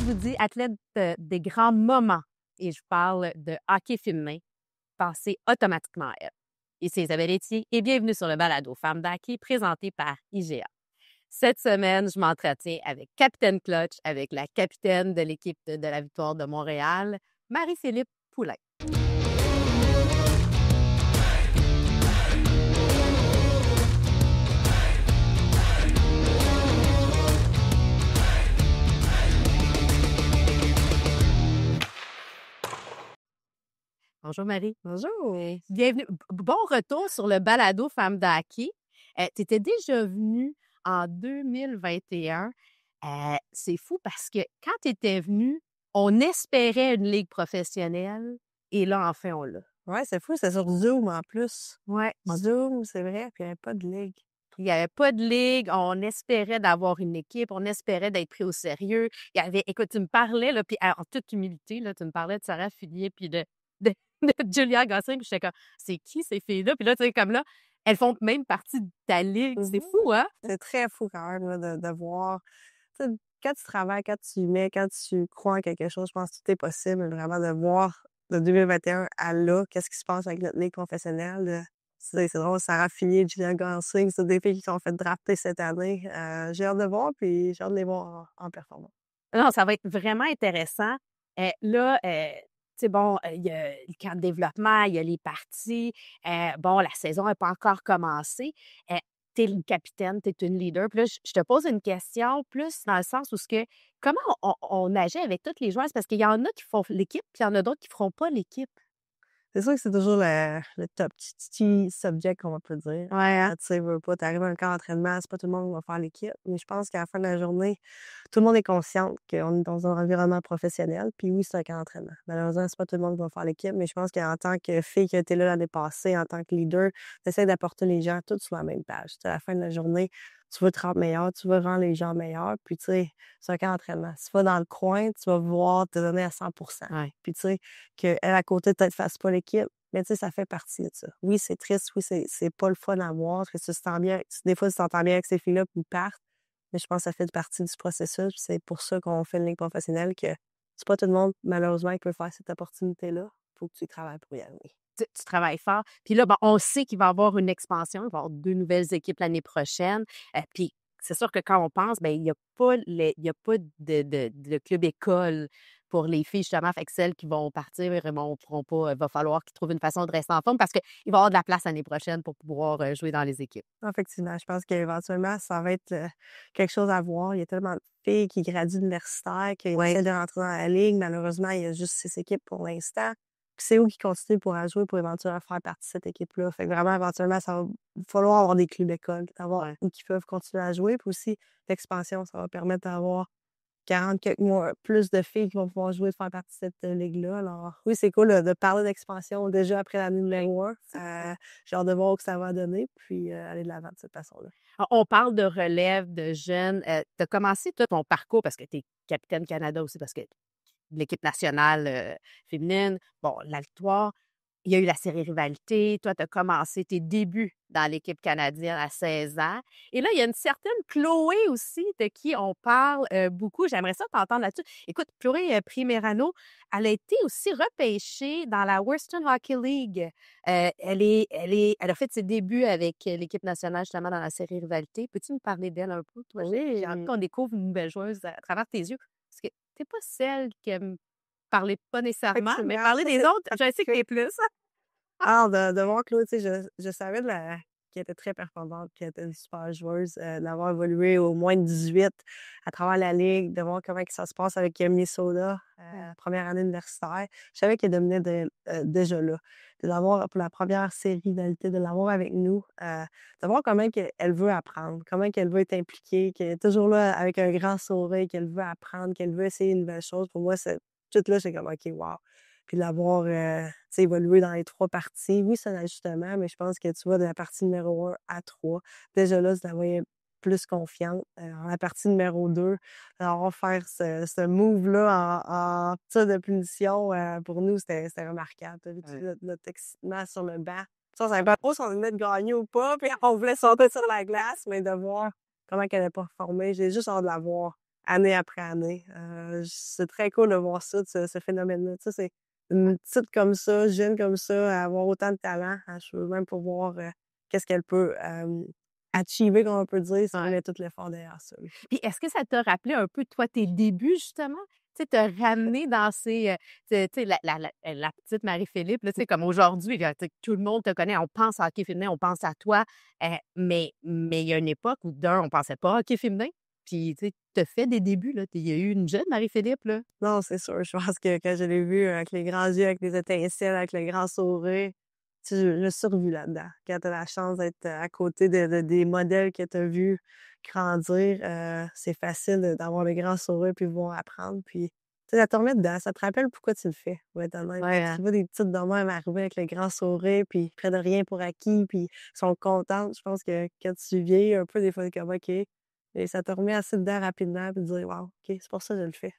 je vous dis athlète des grands moments et je parle de hockey féminin, pensez automatiquement à elle. Ici Isabelle Etier et bienvenue sur le balado Femmes d'hockey présenté par IGA. Cette semaine, je m'entretiens avec Capitaine Clutch, avec la capitaine de l'équipe de la Victoire de Montréal, Marie-Philippe Poulain. Bonjour Marie. Bonjour. Bienvenue. Bon retour sur le balado Femmes d'hockey. Tu étais déjà venue en 2021. C'est fou parce que quand tu étais venue, on espérait une ligue professionnelle et là, enfin, on l'a. Ouais, c'est fou, c'est sur Zoom en plus. Ouais. Zoom, c'est vrai, puis il n'y avait pas de ligue. Il n'y avait pas de ligue, on espérait d'avoir une équipe, on espérait d'être pris au sérieux. Il y avait, écoute, tu me parlais, là, puis en toute humilité, là, tu me parlais de Sarah Fillier puis de Julia Gosselin, puis j'étais comme, c'est qui ces filles-là? Puis là, tu sais, comme là, elles font même partie de ta ligue. C'est fou, hein? C'est très fou quand même là, de voir. Tu sais, quand tu travailles, quand tu mets, quand tu crois en quelque chose, je pense que tout est possible, vraiment de voir de 2021 à là, qu'est-ce qui se passe avec notre ligue professionnelle. C'est drôle, Sarah Fillier, Julia Gosselin, c'est des filles qui sont faites drafter cette année. J'ai hâte de voir, puis j'ai hâte de les voir en performance. Non, ça va être vraiment intéressant. Là, tu sais, bon, il y a le camp de développement, il y a les parties. Bon, la saison n'a pas encore commencé. Tu es une capitaine, tu es une leader. Puis là, je te pose une question plus dans le sens où comment on agit avec toutes les joueuses? Parce qu'il y en a qui font l'équipe, puis il y en a d'autres qui ne feront pas l'équipe. C'est sûr que c'est toujours le top petit subject qu'on peut dire. Ouais, hein? Tu sais, veux pas, t'arrives à un camp d'entraînement, c'est pas tout le monde qui va faire l'équipe. Mais je pense qu'à la fin de la journée, tout le monde est conscient qu'on est dans un environnement professionnel. Puis oui, c'est un camp d'entraînement. Malheureusement, c'est pas tout le monde qui va faire l'équipe. Mais je pense qu'en tant que fille qui a été là l'année passée, en tant que leader, t'essaies d'apporter les gens tous sur la même page. Tu sais, à la fin de la journée, tu veux te rendre meilleur, tu veux rendre les gens meilleurs. Puis tu sais, c'est un camp d'entraînement. Si tu vas dans le coin, tu vas vouloir te donner à 100 Ouais. Puis tu sais, qu'elle à côté, peut-être, fasse pas l'équipe. Mais tu sais, ça fait partie de ça. Oui, c'est triste. Oui, c'est pas le fun à voir. Que tu te sens bien. Des fois, tu t'entends bien avec ces filles-là, puis ils partent. Mais je pense que ça fait partie du processus. Puis c'est pour ça qu'on fait une ligue professionnelle, que c'est pas tout le monde, malheureusement, qui peut faire cette opportunité-là. Il faut que tu y travailles pour y arriver. Tu travailles fort. Puis là, bon, on sait qu'il va y avoir une expansion, il va y avoir 2 nouvelles équipes l'année prochaine. Puis c'est sûr que quand on pense, bien, il y a pas de club école pour les filles, justement. Fait que celles qui vont partir, bon, pourront pas, il va falloir qu'ils trouvent une façon de rester en forme parce qu'il va y avoir de la place l'année prochaine pour pouvoir jouer dans les équipes. Effectivement, je pense qu'éventuellement, ça va être quelque chose à voir. Il y a tellement de filles qui graduent universitaire, qui Ouais. essaient de rentrer dans la ligue. Malheureusement, il y a juste 6 équipes pour l'instant. Puis c'est où qui continuent pour jouer pour éventuellement faire partie de cette équipe-là. Fait que vraiment, éventuellement, ça va falloir avoir des clubs écoles, d'avoir Ouais. où qui peuvent continuer à jouer. Puis aussi, l'expansion, ça va permettre d'avoir 40 quelques mois plus de filles qui vont pouvoir jouer, faire partie de cette ligue-là. Alors oui, c'est cool de parler d'expansion déjà après l'année numéro 1. J'ai hâte de voir où que ça va donner, puis aller de l'avant de cette façon-là. On parle de relève, de jeunes. Tu as commencé, toi, ton parcours parce que tu es capitaine Canada aussi, parce que l'équipe nationale féminine, bon, la victoire. Il y a eu la série Rivalité. Toi, tu as commencé tes débuts dans l'équipe canadienne à 16 ans. Et là, il y a une certaine Chloé aussi de qui on parle beaucoup. J'aimerais ça t'entendre là-dessus. Écoute, Chloé Primerano, elle a été aussi repêchée dans la Western Hockey League. Elle a fait ses débuts avec l'équipe nationale justement dans la série Rivalité. Peux-tu me parler d'elle un peu, toi? J'ai envie qu'on découvre une nouvelle joueuse à travers tes yeux. Parce que tu n'es pas celle qui aime parler pas nécessairement, mais Effectivement. parler des autres, je sais que t'es plus. Alors, de voir Chloé, tu sais, je savais qu'elle était très performante, qu'elle était une super joueuse, d'avoir évolué au moins de 18 à travers la ligue, de voir comment que ça se passe avec Minnesota, première année universitaire. Je savais qu'elle dominait déjà là. De l'avoir pour la première série rivalité, de l'avoir avec nous, de voir comment elle veut apprendre, comment qu'elle veut être impliquée, qu'elle est toujours là avec un grand sourire, qu'elle veut apprendre, qu'elle veut essayer une nouvelle chose. Pour moi, c'est tout là, j'ai comme OK, wow. Puis de l'avoir tu sais, évolué dans les 3 parties. Oui, c'est un ajustement, mais je pense que tu vois, de la partie numéro 1 à 3, déjà là, je la voyais plus confiante. Dans la partie numéro 2, alors faire ce move-là en tir de punition, pour nous, c'était remarquable. Tu as vu notre excitement sur le banc. Ça, on savait pas trop si on venait de gagner ou pas, puis on voulait sauter sur la glace, mais de voir comment qu'elle a performé, j'ai juste hâte de la voir année après année. C'est très cool de voir ça, ce phénomène-là. Tu sais, c'est une petite comme ça, jeune comme ça, à avoir autant de talent. Je veux même pas voir qu'est-ce qu'elle peut achiever, comme on peut dire, si on Ouais. met tout l'effort derrière ça. Puis est-ce que ça t'a rappelé un peu, toi, tes débuts, justement? Tu sais, te ramener dans ces, tu sais, la petite Marie-Philippe, là, tu sais, comme aujourd'hui, là, tu sais, tout le monde te connaît, on pense à hockey féminin, on pense à toi, mais il y a une époque où, on pensait pas hockey féminin, puis tu sais, tu fait des débuts, là, il y a eu une jeune Marie-Philippe, là. Non, c'est sûr. Je pense que quand je l'ai vu avec les grands yeux, avec les étincelles, avec le grand sourire, tu sais, je me suis revue là-dedans. Quand tu as la chance d'être à côté des modèles que tu as vus grandir, c'est facile d'avoir le grand sourire puis voir apprendre. Puis, tu sais, ça te remet dedans. Ça te rappelle pourquoi tu le fais, pour être honnête. Ouais, Quand tu hein? vois des petites de même arriver avec le grand sourire, puis ils prennent rien pour acquis, puis ils sont contentes. Je pense que quand tu vieillis un peu, des fois, t'es comme OK. Et ça te remet assez dedans rapidement, puis de dire, wow, OK, c'est pour ça que je le fais.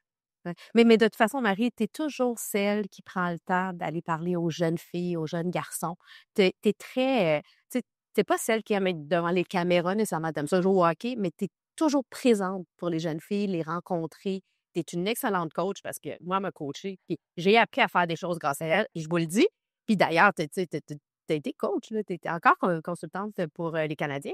Ouais. Mais de toute façon, Marie, tu es toujours celle qui prend le temps d'aller parler aux jeunes filles, aux jeunes garçons. Tu es très, tu sais, tu pas celle qui aime être devant les caméras nécessairement, tu aimes ça jouer au hockey, mais tu es toujours présente pour les jeunes filles, les rencontrer. Tu es une excellente coach parce que moi, elle m'a coachée, puis j'ai appris à faire des choses grâce à elle et je vous le dis. Puis d'ailleurs, tu sais, tu as été coach, là, tu étais encore consultante pour, les Canadiens.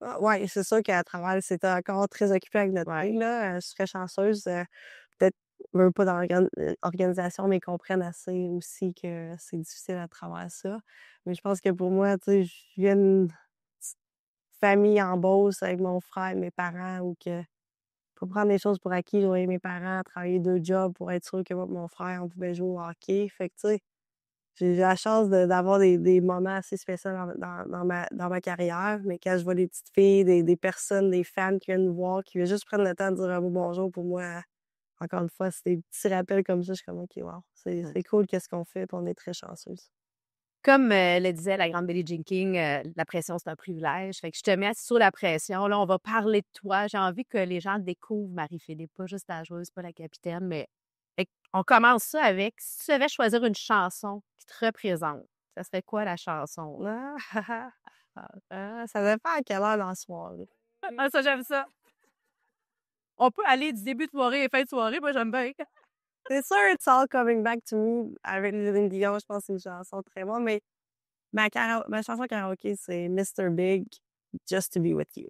Ah ouais, c'est sûr qu'à travers c'était encore très occupé avec notre Ouais. fille, là, je suis très chanceuse, peut-être veux pas dans l'organisation, mais ils comprennent assez aussi que c'est difficile à travers ça. Mais je pense que pour moi, tu sais, je viens d'une petite famille en Beauce avec mon frère et mes parents où que pour prendre les choses pour acquis, je voyais mes parents travailler 2 jobs pour être sûr que moi et mon frère, on pouvait jouer au hockey. Fait que, tu sais, j'ai la chance d'avoir des moments assez spéciaux dans ma carrière, mais quand je vois des petites filles, des personnes, des fans qui viennent nous voir, qui veulent juste prendre le temps de dire un mot bonjour, pour moi, encore une fois, c'est des petits rappels comme ça, je suis comme: «OK, wow, c'est cool qu'est-ce qu'on fait, puis on est très chanceuse». Comme, le disait la grande Billie Jean King, la pression, c'est un privilège. Fait que je te mets sous la pression. Là, on va parler de toi. J'ai envie que les gens découvrent Marie-Philippe, pas juste la joueuse, pas la capitaine, mais fait on commence ça avec, si tu devais choisir une chanson qui te représente, ça serait quoi la chanson? Ah! Ça dépend à quelle heure dans la soirée. Ah ça, j'aime ça. On peut aller du début de soirée et fin de soirée, moi j'aime bien. C'est sûr, «It's All Coming Back to Me» avec Céline Dion, je pense que c'est une chanson très bonne, mais ma chanson karaoké, c'est Mr. Big, «Just to Be With You».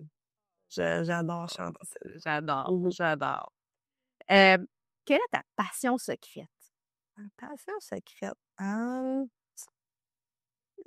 J'adore chanter ça. J'adore, Mmh. j'adore. Quelle est ta passion secrète? Ma passion secrète,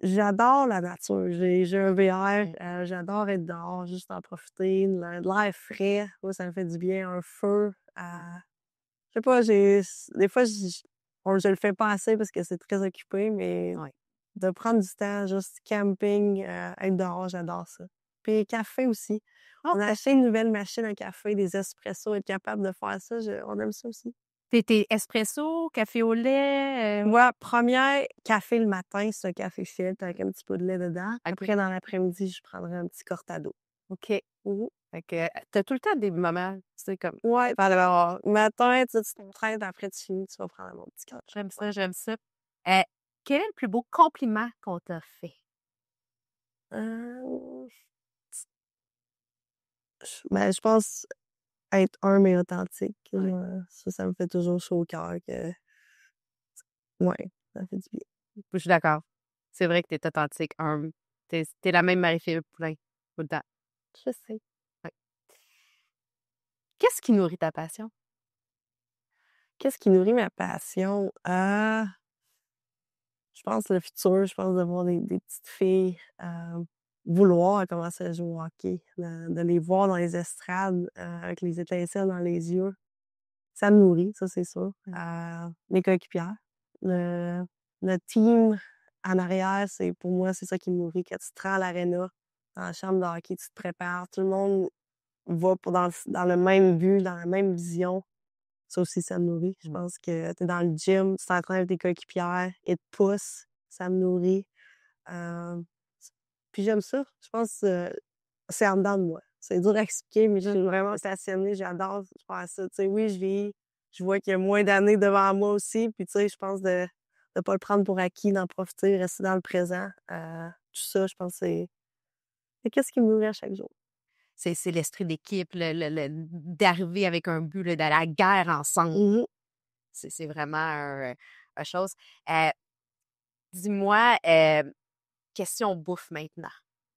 j'adore la nature. J'ai un VR, j'adore être dehors, juste en profiter, de l'air frais. Moi, ça me fait du bien, un feu, je sais pas, des fois, je le fais pas assez parce que c'est très occupé, mais Ouais. de prendre du temps, juste camping, être dehors, j'adore ça. Puis café aussi. On a OK. acheté une nouvelle machine à café, des espressos, être capable de faire ça, on aime ça aussi. Tu espresso, café au lait, Moi, 1 café le matin, c'est un café filtre avec un petit peu de lait dedans. OK. Après, dans l'après-midi, je prendrai un petit cortado. OK. Mmh. Fait que, tu tout le temps des moments, tu sais, comme Ouais, puis alors, matin, tu t'entraînes, après tu finis, tu vas prendre un petit café. j'aime Ouais. ça, j'aime ça. Heu, quel est le plus beau compliment qu'on t'a fait? Heu, je pense être humble et authentique, Ouais. ça me fait toujours chaud au cœur que ouais, ça fait du bien. Je suis d'accord. C'est vrai que tu es authentique, humble. Tu es la même Marie-Philippe Poulin, tout le temps. Je sais. Ouais. Qu'est-ce qui nourrit ta passion? Qu'est-ce qui nourrit ma passion? Je pense le futur, je pense de voir des petites filles, vouloir commencer à jouer au hockey, de les voir dans les estrades, avec les étincelles dans les yeux. Ça me nourrit, ça, c'est sûr. Mes coéquipières, le le team en arrière, c'est pour moi, c'est ça qui me nourrit. Quand tu te rends à l'aréna, dans la chambre de hockey, tu te prépares, tout le monde va pour dans le même but, dans la même vision. Ça aussi, ça me nourrit. Je pense que tu es dans le gym, tu t'entraînes avec tes coéquipières, ils te poussent, ça me nourrit. Heu, puis j'aime ça. Je pense, c'est en dedans de moi. C'est dur à expliquer, mais je suis vraiment passionnée, j'adore faire ça. Tu sais, oui, je vois qu'il y a moins d'années devant moi aussi, puis tu sais, je pense de pas le prendre pour acquis, d'en profiter, rester dans le présent. Tout ça, je pense c'est qu'est-ce qui me nourrit à chaque jour. C'est l'esprit d'équipe, d'arriver avec un but, là, d'aller à la guerre ensemble. Mmh. C'est vraiment un chose. Heu, dis-moi, question bouffe maintenant.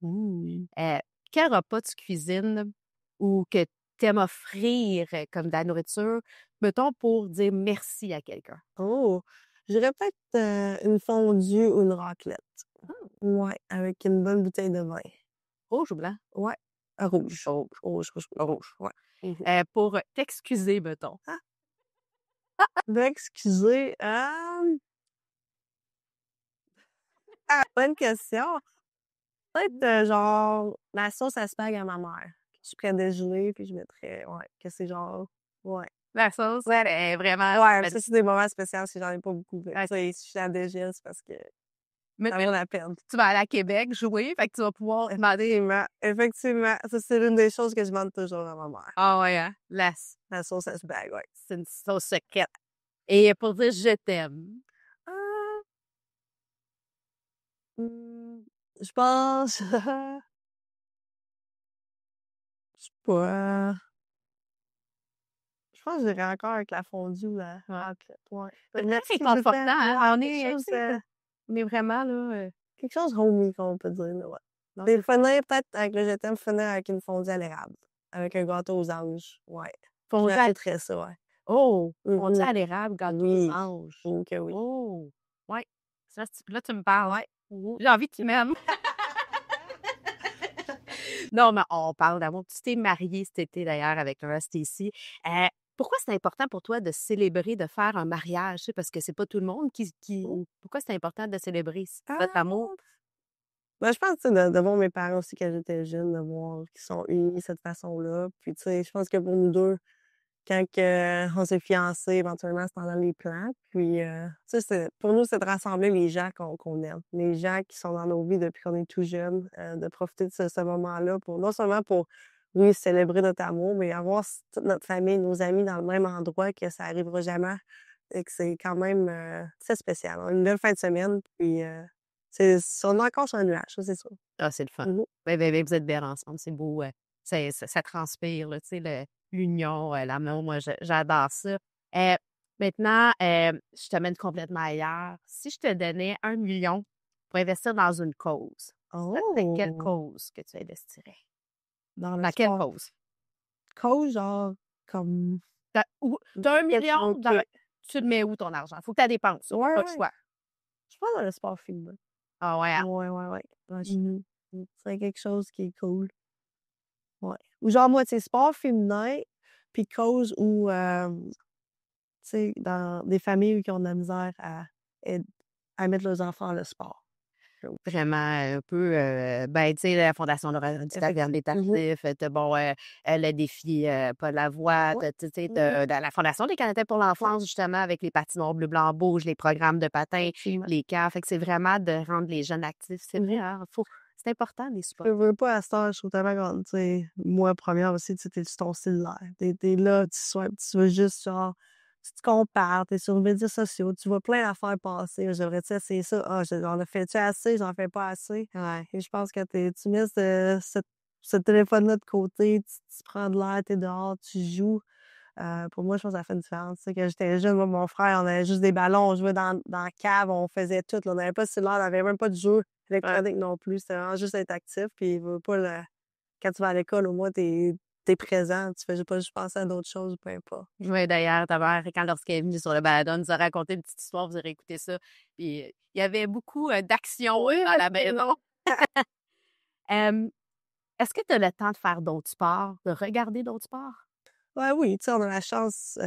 Mmh. Heu, quel repas tu cuisines ou que tu aimes offrir, comme de la nourriture, mettons pour dire merci à quelqu'un? Oh! Je dirais peut-être, une fondue ou une raclette. Mmh. Ouais, avec une bonne bouteille de vin. Rouge ou blanc? Ouais, rouge. Rouge. Rouge, rouge, rouge. Rouge. Ouais. Mmh. Pour t'excuser, mettons. Ah! M'excuser, bonne question. Peut-être, genre, la sauce à spag à ma mère. Je ferais déjeuner, puis je mettrais ouais, que c'est genre ouais. La sauce, Ouais, est vraiment ouais, ben, ça, c'est des moments spéciaux si j'en ai pas beaucoup. Fait que ouais, ça, si je suis à DGS, c'est parce que mais ça vaut la peine. tu vas aller à Québec jouer, fait que tu vas pouvoir demander Effectivement, effectivement. Ça, c'est l'une des choses que je demande toujours à ma mère. ah ouais, hein, La sauce à spag, ouais. c'est une sauce secrète et pour dire: «Je t'aime». Ah, mmh, je pense, je sais pas, je pense que j'irais encore avec la fondue ou la Ouais. raclette, ouais. C'est très Merci, je réconfortant, t'aime, ouais, hein, quelque chose, on est vraiment là, quelque chose homey, comme on peut dire, là, ouais. non, Puis c'est finir peut-être avec le je t'aime, finir avec une fondue à l'érable, avec un gâteau aux anges, ouais. fondue à J'achèterais ça, ouais. oh! Fondue Mmh. à l'érable, gâteau aux Oui, anges. oh que oui. Oh! Ouais, ça c là, tu me parles. Ouais. Mmh. J'ai envie que tu m'aimes. Non, mais on parle d'amour. Tu t'es mariée cet été d'ailleurs avec un Stacy. Heu, pourquoi c'est important pour toi de célébrer, de faire un mariage? Tu sais, parce que c'est pas tout le monde qui Mmh. pourquoi c'est important de célébrer votre Ah! amour? Ben, je pense, tu sais, de voir mes parents aussi quand j'étais jeune, de voir qu'ils sont unis de cette façon-là. Puis, tu sais, je pense que pour nous 2 quand on s'est fiancés, éventuellement, c'était dans les plans. Puis, tu sais, pour nous, c'est de rassembler les gens qu'on aime, les gens qui sont dans nos vies depuis qu'on est tout jeune, de profiter de ce moment-là pour non seulement pour, oui, célébrer notre amour, mais avoir toute notre famille, nos amis dans le même endroit, que ça arrivera jamais et que c'est quand même, très spécial. On a une belle fin de semaine, puis, on est encore sur un nuage, ça, c'est sûr. Ah, c'est le fun. Mmh. Ben, vous êtes belles ensemble, c'est beau, ça transpire, là, tu sais, l'union, l'amour, moi, j'adore ça. Maintenant, je te mène complètement ailleurs. Si je te donnais 1 million pour investir dans une cause, ça serait quelle Oh! cause que tu investirais? Dans le Dans quelle sport. cause? Coach, genre, comme Tu as 1 quel 000 OK. dans tu le mets où ton argent? Faut que tu la dépenses, là, Ouais, pas le ouais. choix. Je pense dans le sport féminin. Ah ouais, hein? Ouais, ouais, ouais. Ouais, c'est quelque chose qui est cool. Ouais. Ou genre, moi, tu sais, sport féminin, puis cause où, tu sais, dans des familles qui ont de la misère aide à mettre leurs enfants dans le sport. Vraiment, un peu, ben, tu sais, la Fondation Laurent du Effectivement. Mmh. Tardif, tu bon, le défi, Paul Lavoie, Ouais. tu sais, tu Mmh. la Fondation des Canadiens pour Ouais, l'enfance, justement, avec les patinoires bleu, blanc, rouge, les programmes de patins, effectivement. les camps. Fait que c'est vraiment de rendre les jeunes actifs. C'est vrai, Mmh. hein, c'est important, les Je sports. veux pas à cette heure, je trouve tellement comme, tu sais, moi, première aussi, tu sais, tu es sur ton cellulaire. Tu es là, tu veux juste, genre, tu te compares, tu es sur les médias sociaux, tu vois plein d'affaires passer. J'aimerais-tu essayer ça? Ah, j'en ai fait-tu assez? J'en fais pas assez. Ouais. Et je pense que tu mets ce téléphone-là de côté, tu prends de l'air, tu es dehors, tu joues. Pour moi, je pense que ça fait une différence. Tu sais, quand j'étais jeune, moi, mon frère, on avait juste des ballons, on jouait dans la cave, on faisait tout, là. On n'avait pas de cellulaire, on n'avait même pas de jeux Ouais. électroniques non plus. C'était vraiment juste être actif. Puis, veux pas, quand tu vas à l'école, au moins, t'es présent. Tu fais pas juste penser à d'autres choses, peu importe. Ouais, d'ailleurs, ta mère, quand lorsqu'elle est venue sur le balado, elle nous a raconté une petite histoire, vous aurez écouté ça. Puis, il y avait beaucoup, d'action, Oui, dans la absolument. maison. Hem, est-ce que tu as le temps de faire d'autres sports, de regarder d'autres sports? Ouais, oui, tu sais, on a la chance, tu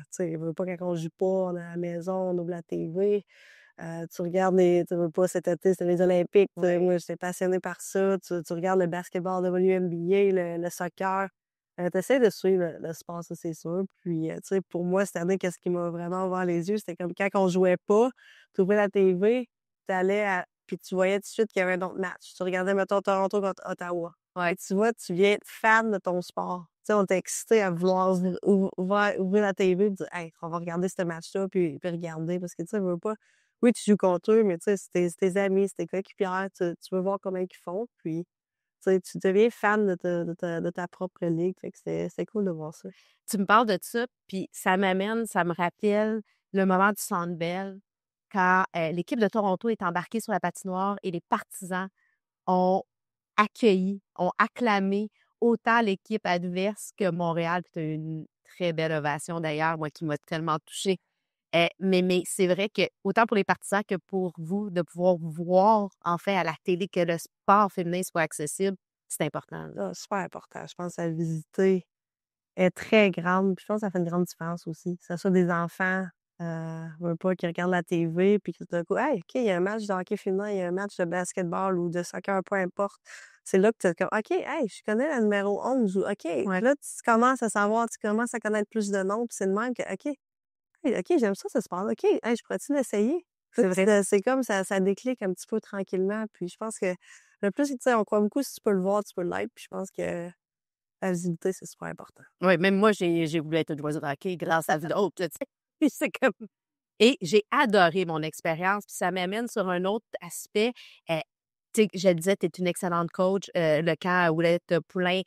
sais, veux pas quand on joue pas, on est à la maison, on ouvre la TV. Tu regardes tu veux pas, cet été, c'était les Olympiques, tu sais, Oui. moi, j'étais passionnée par ça. Tu regardes le basketball WNBA, le soccer, tu essaies de suivre le sport, ça, c'est sûr. Puis, tu sais, pour moi, cette année, qu'est-ce qui m'a vraiment ouvert les yeux, c'était comme quand on jouait pas, tu ouvrais la TV, tu allais puis tu voyais tout de suite qu'il y avait un autre match. Tu regardais, mettons, Toronto contre Ottawa. Ouais. Et tu vois, tu viens être fan de ton sport. Tu sais, on était excités à vouloir ouvrir la TV et dire: «Hey, on va regarder ce match-là», puis regarder parce que, tu sais, veux pas oui, tu joues contre eux, mais tu sais, c'est tes amis, c'est tes coéquipières, tu veux voir comment ils font, puis Tu sais, tu deviens fan de ta propre ligue, fait que c'est cool de voir ça. Tu me parles de ça, puis ça me rappelle le moment du Centre Bell quand, l'équipe de Toronto est embarquée sur la patinoire et les partisans ont accueilli, ont acclamé autant l'équipe adverse que Montréal, puis tu as eu une très belle ovation d'ailleurs, moi qui m'a tellement touchée. Mais c'est vrai que autant pour les partisans que pour vous, de pouvoir voir, en fait, à la télé que le sport féminin soit accessible, c'est important, là. Ah, super important. Je pense que la visiter est très grande, puis je pense que ça fait une grande différence aussi. Que ce soit des enfants, veulent pas, qui regardent la TV, puis que tout d'un coup: «Hey, OK, il y a un match de hockey féminin, il y a un match de basketball ou de soccer», peu importe. C'est là que tu es comme: «OK, hey, je connais la numéro 11» ou «OK». Puis Ouais. là, tu commences à savoir, tu commences à connaître plus de noms, puis c'est de même que: «OK, hey, OK, j'aime ça, ce sport-là. OK, hey, je pourrais-tu l'essayer?» C'est vrai. C'est comme ça déclic un petit peu tranquillement, puis je pense que le plus, tu sais, on croit beaucoup si tu peux le voir, tu peux l'être, puis je pense que la visibilité, c'est super important. Oui, même moi, j'ai voulu être une joueuse de hockey grâce à d'autres, tu sais. Puis c'est comme et j'ai adoré mon expérience, puis ça m'amène sur un autre aspect. Tu sais, je le disais, tu es une excellente coach, le camp à Houlette Poulain,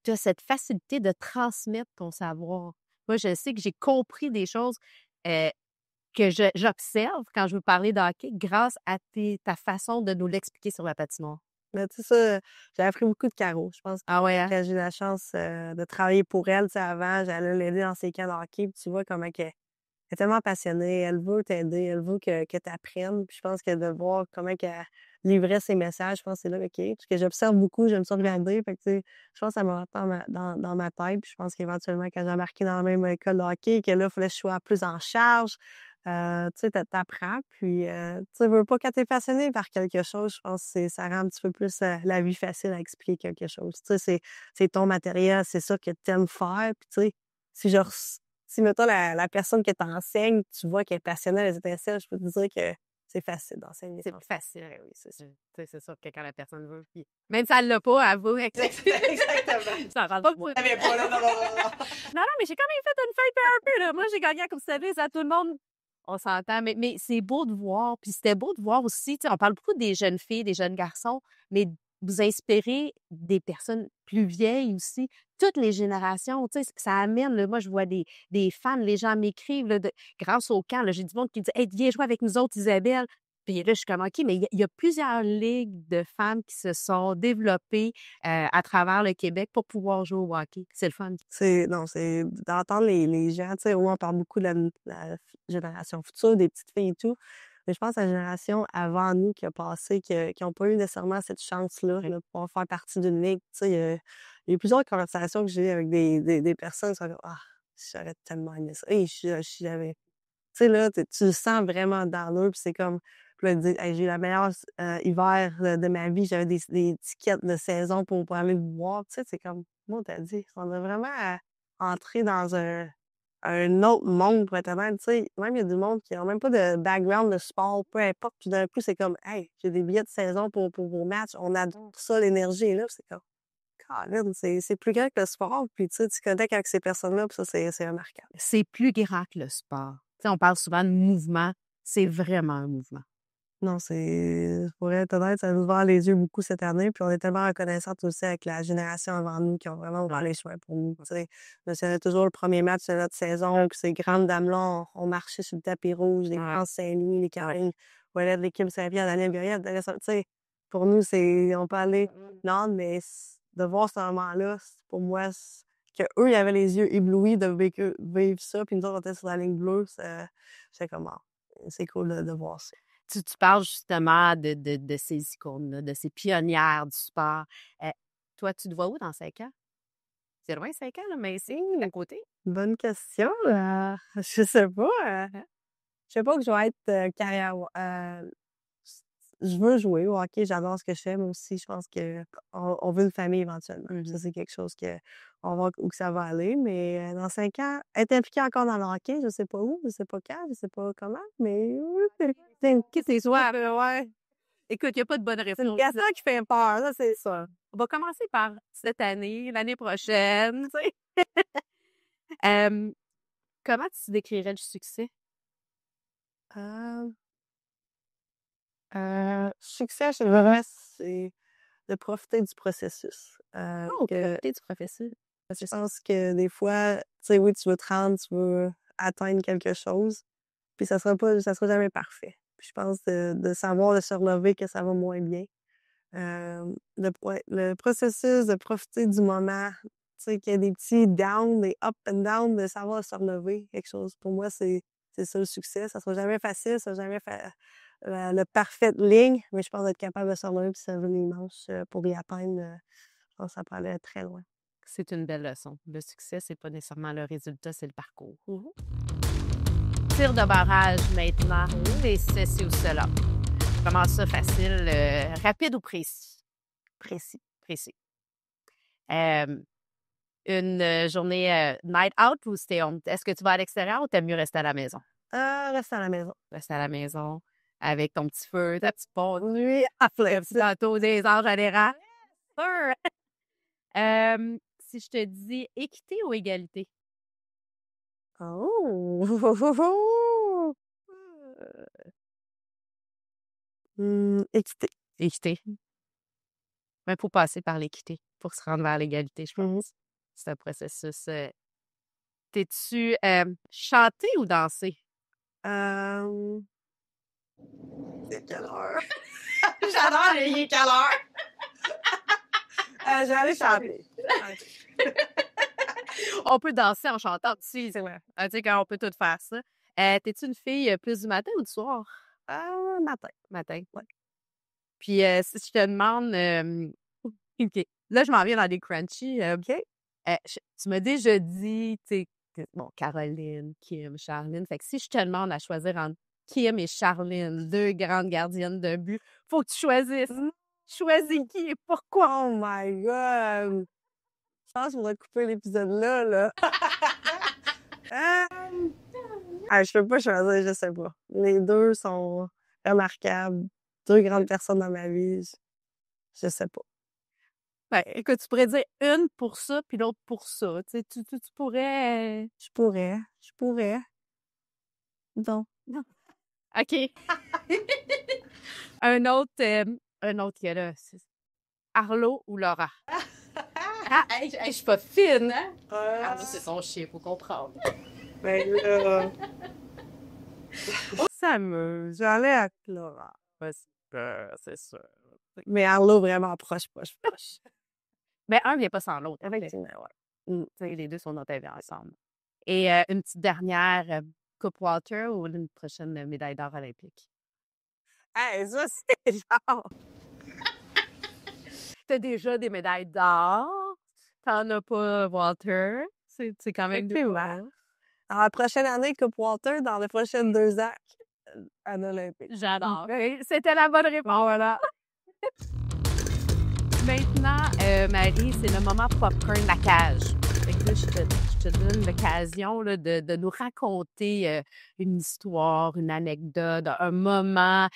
tu as cette facilité de transmettre ton savoir. Moi, je sais que j'ai compris des choses, heu, que j'observe quand je veux parler de hockey grâce à ta façon de nous l'expliquer sur la patinoire. Mais tu sais ça, j'ai appris beaucoup de Caro. Je pense Ah ouais, hein? que j'ai eu la chance, de travailler pour elle, tu sais, avant, j'allais l'aider dans ses camps de hockey, puis tu vois comment qu'elle est tellement passionnée, elle veut t'aider, elle veut que tu apprennes. Puis je pense que de voir comment qu'elle livrait ses messages, je pense que c'est là, OK, parce que j'observe beaucoup, j'aime ça regarder, fait que tu sais, je pense que ça m'a rentré dans ma tête. Puis je pense qu'éventuellement, quand j'ai embarqué dans la même école de hockey, que là, il fallait que je sois plus en charge, tu sais, t'apprends, puis, tu sais, veux pas, quand tu passionné par quelque chose, je pense que ça rend un petit peu plus, la vie facile à expliquer quelque chose. Tu sais, c'est ton matériel, c'est ça que tu aimes faire, puis tu sais, si je res si mettons la personne que t'enseigne, tu vois qu'elle est passionnée, les étincelles, je peux te dire que c'est facile d'enseigner C'est sans plus ça. facile, oui, c'est sûr. Tu sais, c'est sûr que quand la personne veut, puis même si elle l'a pas, elle veut Exactement. ça parle pas moi. Elle pas là, non, non, non, non. Non, non, mais j'ai quand même fait une feuille un peu, là. Moi, j'ai gagné comme service à tout le monde. On s'entend, mais c'est beau de voir. Puis c'était beau de voir aussi, tu sais, on parle beaucoup des jeunes filles, des jeunes garçons, mais vous inspirez des personnes plus vieilles aussi, toutes les générations, tu sais, ça amène, là, moi, je vois des fans, les gens m'écrivent, là, grâce au camp, là, j'ai du monde qui me dit: «Hey, viens jouer avec nous autres, Isabelle». Puis là, je suis comme: «OK», mais il y a plusieurs ligues de femmes qui se sont développées, à travers le Québec pour pouvoir jouer au hockey. C'est le fun. C'est non, c'est d'entendre les gens, tu sais, oui, on parle beaucoup de la génération future, des petites filles et tout, mais je pense à la génération avant nous qui a passé, qui ont pas eu nécessairement cette chance-là de pouvoir faire partie d'une ligue. Tu sais, il y a eu plusieurs conversations que j'ai eues avec des personnes qui sont comme: «Ah, j'aurais tellement aimé ça. Hey, si j'avais» tu sais, là, tu le sens vraiment dans l'eux, puis c'est comme puis là, ils disent: «Hey, j'ai eu la meilleure hiver, de ma vie, j'avais des tickets de saison pour aller le voir». Tu sais, c'est comme moi, t'as dit, on a vraiment entré dans un autre monde, pour être honnête, tu sais. Même il y a du monde qui a même pas de background de sport, peu importe, puis d'un coup, c'est comme: «Hey, j'ai des billets de saison pour vos matchs». On adore ça, l'énergie est là, puis c'est comme: «Colin, c'est plus grand que le sport», puis tu sais, tu connectes avec ces personnes-là, puis ça, c'est remarquable. C'est plus grand que le sport. Tu sais, on parle souvent de mouvement, c'est vraiment un mouvement. Non, c'est pour être honnête, ça nous a ouvert les yeux beaucoup cette année, puis on est tellement reconnaissante aussi avec la génération avant nous qui ont vraiment ouvert les choix pour nous, tu sais. Je me souviens toujours le premier match de notre saison, que ces grandes dames-là ont marché sur le tapis rouge, les Ouais, France Saint-Louis, les Caroline Ouellet de l'équipe Saint-Pierre, Daniel Goyette, tu sais, pour nous, c'est on peut aller non, mais de voir ce moment-là, pour moi, qu'eux, ils avaient les yeux éblouis de vivre ça, puis nous autres, on était sur la ligne bleue, j'étais comme: «Ah, c'est cool de voir ça». tu parles justement de ces icônes-là, de ces pionnières du sport. Heu, toi, tu te vois où dans 5 ans? C'est loin 5 ans, là, mais c'est à côté. Bonne question, je sais pas, je sais pas que je vais être, carrière s je veux jouer au hockey, j'adore ce que je fais, mais aussi je pense qu'on veut une famille éventuellement. Ça, Mmh. c'est quelque chose que on va voir où que ça va aller, mais dans 5 ans, être impliquée encore dans le hockey, je sais pas où, je sais pas quand, je sais pas comment, mais oui, c'est une OK, c'est soit ouais, écoute, il y a pas de bonne c'est une réponse. question qui fait peur, ça, c'est sûr. On va commencer par cette année, l'année prochaine, tu sais? Hem, comment tu décrirais le succès? Succès, je dirais, c'est de profiter du processus. Profiter du Je processus. pense que des fois, tu sais, oui, tu veux te rendre, tu veux atteindre quelque chose, puis ça sera jamais parfait. Puis je pense de savoir de se relever que ça va moins bien. Le processus de profiter du moment, tu sais, qu'il y a des petits down, des up and down, de savoir se relever, quelque chose. Pour moi, c'est ça le succès. Ça sera jamais facile, ça sera jamais le parfaite ligne, mais je pense être capable de se relever puis se lever les manches pour y atteindre. Je pense que ça peut aller très loin. C'est une belle leçon. Le succès, c'est pas nécessairement le résultat, c'est le parcours. Mhm. Tir de barrage maintenant, et ceci ou cela. Comment ça, facile? Rapide ou précis? Précis. Précis. Une journée night out ou stay home? Est-ce que tu vas à l'extérieur ou t'aimes mieux rester à la maison? Reste à la maison. Rester à la maison avec ton petit feu, ta petite pompe, Oui, à le fleur. petit gâteau des anges à l'érable. Sûr! Si je te dis équité ou égalité? Oh! Équité. Équité. Il faut passer par l'équité pour se rendre vers l'égalité, je Mhm. pense. C'est un processus. T'es-tu chanter ou danser? Euh, c'est quelle heure? J'adore, il est quelle heure? Je vais aller chanter. On peut danser en chantant aussi. C'est vrai. Tu sais, quand on peut tout faire ça. T'es-tu une fille plus du matin ou du soir? Matin. Matin. Ouais. Puis si je te demande, OK. Là, je m'en viens dans des crunchy. OK. Tu m'as déjà dit, tu sais, bon, Caroline, Kim, Charline. Fait que si je te demande à choisir entre Kim et Charline, deux grandes gardiennes de but, faut que tu choisisses. Choisis qui et pourquoi? Oh my God! Je pense qu'on va couper l'épisode là, là. Je peux pas choisir, je sais pas. Les deux sont remarquables. Deux grandes personnes dans ma vie. Je sais pas. Ben, écoute, tu pourrais dire une pour ça, puis l'autre pour ça. Tu sais, tu pourrais. Je pourrais. Non. OK. Un autre qui est là. Arlo ou Laura? Ah, hey, je suis pas fine, hein? Arlo, c'est son chien, faut comprendre. Ben là. Ça me. J'allais à Clara. C'est sûr. Mais Arlo, vraiment proche. Mais un vient pas sans l'autre. Effectivement, ouais. Tu sais, les deux sont dans ta vie ensemble. Et une petite dernière, Coupe Walter ou une prochaine médaille d'or olympique? Hey, ça, c'est genre. T'as déjà des médailles d'or. T'en as pas, Walter. C'est quand même Effectivement. Dans la prochaine année, Coupe Walter, dans les prochaines 2 ans, en Olympique. J'adore. C'était la bonne réponse. Voilà. Maintenant, Marie, c'est le moment popcorn la cage. Fait que là, je te donne l'occasion là, de nous raconter une histoire, une anecdote, un moment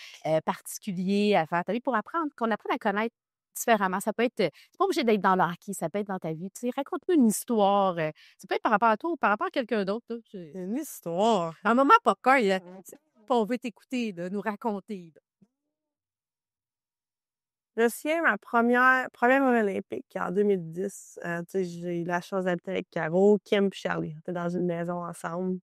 particulier à faire ta vie pour qu'on apprenne à connaître différemment. Ça peut être, c'est pas obligé d'être dans le hockey, ça peut être dans ta vie. Tu sais, raconte-nous une histoire. Ça peut être par rapport à toi ou par rapport à quelqu'un d'autre. Là. Une histoire. Un moment popcorn, là, on veut t'écouter, là, nous raconter. Là. Je me souviens, ma première olympique en 2010, tu sais, j'ai eu la chance d'habiter avec Caro, Kim et Charlie. On était dans une maison ensemble.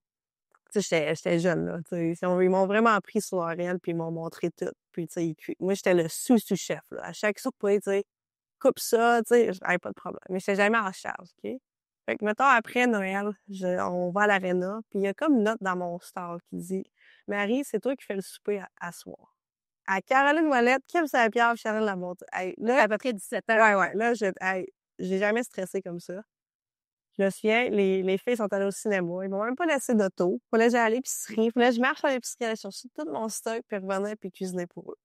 Tu sais, j'étais jeune, là. Tu sais, ils m'ont vraiment pris sur leur aile puis ils m'ont montré tout. Puis, tu sais, moi, j'étais le sous-sous-chef, là. À chaque souper, tu sais, coupe ça, tu sais, j'avais pas de problème. Mais j'étais jamais en charge, OK? Fait que, mettons, après Noël, on va à l'aréna, puis il y a comme une note dans mon star qui dit Marie, c'est toi qui fais le souper à soir. À Caroline Ouellette, Kim Saint-Pierre, Charles Lamontagne. Hey, là, À peu près 17 ans. ouais, là, j'ai jamais stressé comme ça. Je me souviens, les filles sont allées au cinéma. Ils m'ont même pas laissé d'auto. Fallait que j'aille à l'épicerie. Fallait que je marche à l'épicerie, aller chercher tout mon stock, puis revenir, puis cuisiner pour eux.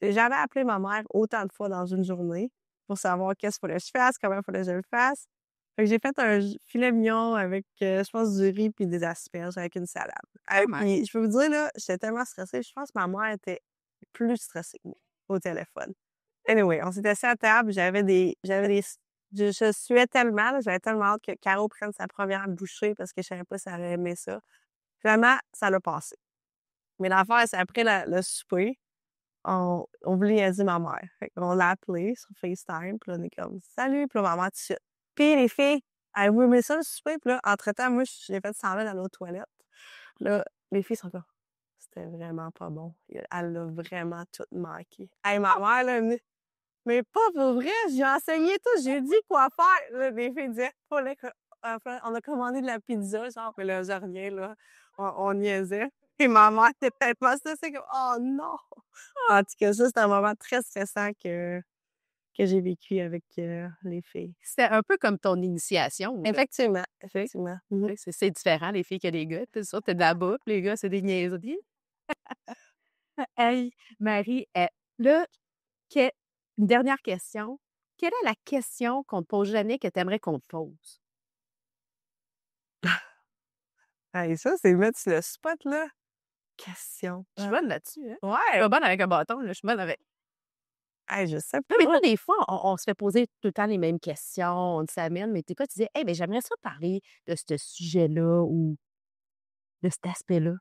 J'ai jamais appelé ma mère autant de fois dans une journée pour savoir qu'est-ce qu'il fallait que je fasse, comment il fallait que je le fasse. Fait que j'ai fait un filet mignon avec, je pense, du riz puis des asperges avec une salade. Puis je peux vous dire, là, j'étais tellement stressée. Je pense que ma mère était plus stressée que moi au téléphone. Anyway, on s'est assis à table. Je suais tellement, là, j'avais tellement hâte que Caro prenne sa première bouchée parce que je savais pas si elle allait aimer ça. Finalement, ça l'a passé. Mais l'affaire, c'est après le souper, on voulait niaiser ma mère. Fait qu'on l'a appelée sur FaceTime, puis là, on est comme: «Salut!» Puis là, ma mère tout de suite: «Puis les filles, avez-vous aimé ça le souper?» Puis là, entre-temps, moi, j'ai fait semblant d'aller aux toilettes. Là, les filles sont comme: «C'était vraiment pas bon. Elle l'a vraiment tout manqué». Hey, ma mère, là, elle me dit: «Mais pas pour vrai, j'ai enseigné tout, j'ai dit quoi faire!» Là, les filles disaient: «Fallait que on a commandé de la pizza, genre». Mais là, je reviens, là, on niaisait. Et ma mère était tellement stressée comme: «Oh non!» En tout cas, ça, c'était un moment très stressant que j'ai vécu avec, les filles. C'était un peu comme ton initiation, là. Effectivement, Tu sais? effectivement. Tu sais, c'est différent, les filles que les gars. Tu sais, t'es de là-bas, puis les gars, c'est des niaiseries. Hey, Marie, là, que une dernière question. Quelle est la question qu'on te pose jamais que tu aimerais qu'on te pose? Hey, ça, c'est mettre sur le spot, là. Question. Je suis bonne là-dessus, hein? Je suis Ouais! pas bonne avec un bâton, là, je suis bonne avec Hey, je sais non, mais toi, pas. des fois, on se fait poser tout le temps les mêmes questions, on s'amène, mais des fois, tu dis: «Hey, ben j'aimerais ça parler de ce sujet-là ou de cet aspect-là».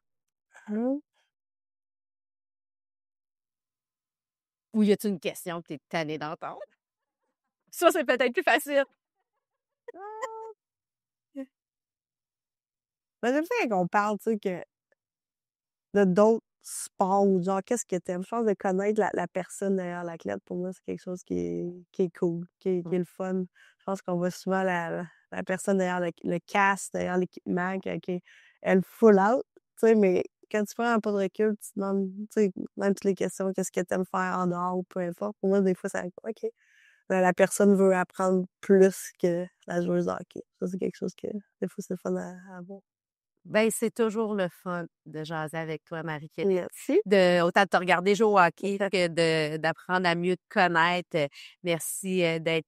Hein? Ou y a-tu une question que tu es tannée d'entendre? Ça, c'est peut-être plus facile. Ah! Ben, j'aime ça quand on parle, tu sais, de d'autres sports ou genre, qu'est-ce que tu aimes? Je pense de connaître la personne derrière l'athlète, pour moi, c'est quelque chose qui est cool, qui est le fun. Je pense qu'on voit souvent la personne derrière le casque, derrière l'équipement, qui est full out, tu sais, mais quand tu prends un pas de recul, tu te demandes, tu sais, même toutes les questions, qu'est-ce que tu aimes faire en dehors ou peu importe. Pour moi, des fois, ça OK, la personne veut apprendre plus que la joueuse de hockey. Ça, c'est quelque chose que, des fois, c'est le fun à voir. Ben, c'est toujours le fun de jaser avec toi, Marie-Kate. Merci. Autant de te regarder jouer au hockey que d'apprendre à mieux te connaître. Merci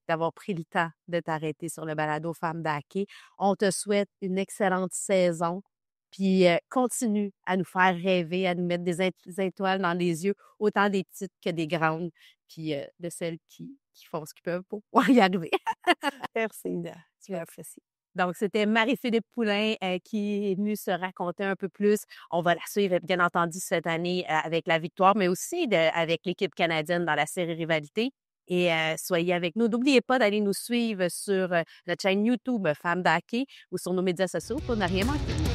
d'avoir pris le temps de t'arrêter sur le balado Femmes d'hockey. On te souhaite une excellente saison. Puis continue à nous faire rêver, à nous mettre des étoiles dans les yeux, autant des petites que des grandes, puis de celles qui font ce qu'ils peuvent pour pouvoir y arriver. Merci, Ida. Tu m'apprécies. Donc, c'était Marie-Philippe Poulain qui est venue se raconter un peu plus. On va la suivre, bien entendu, cette année avec la victoire, mais aussi avec l'équipe canadienne dans la série Rivalité. Et soyez avec nous. N'oubliez pas d'aller nous suivre sur notre chaîne YouTube Femmes d'Hockey ou sur nos médias sociaux pour ne rien manquer.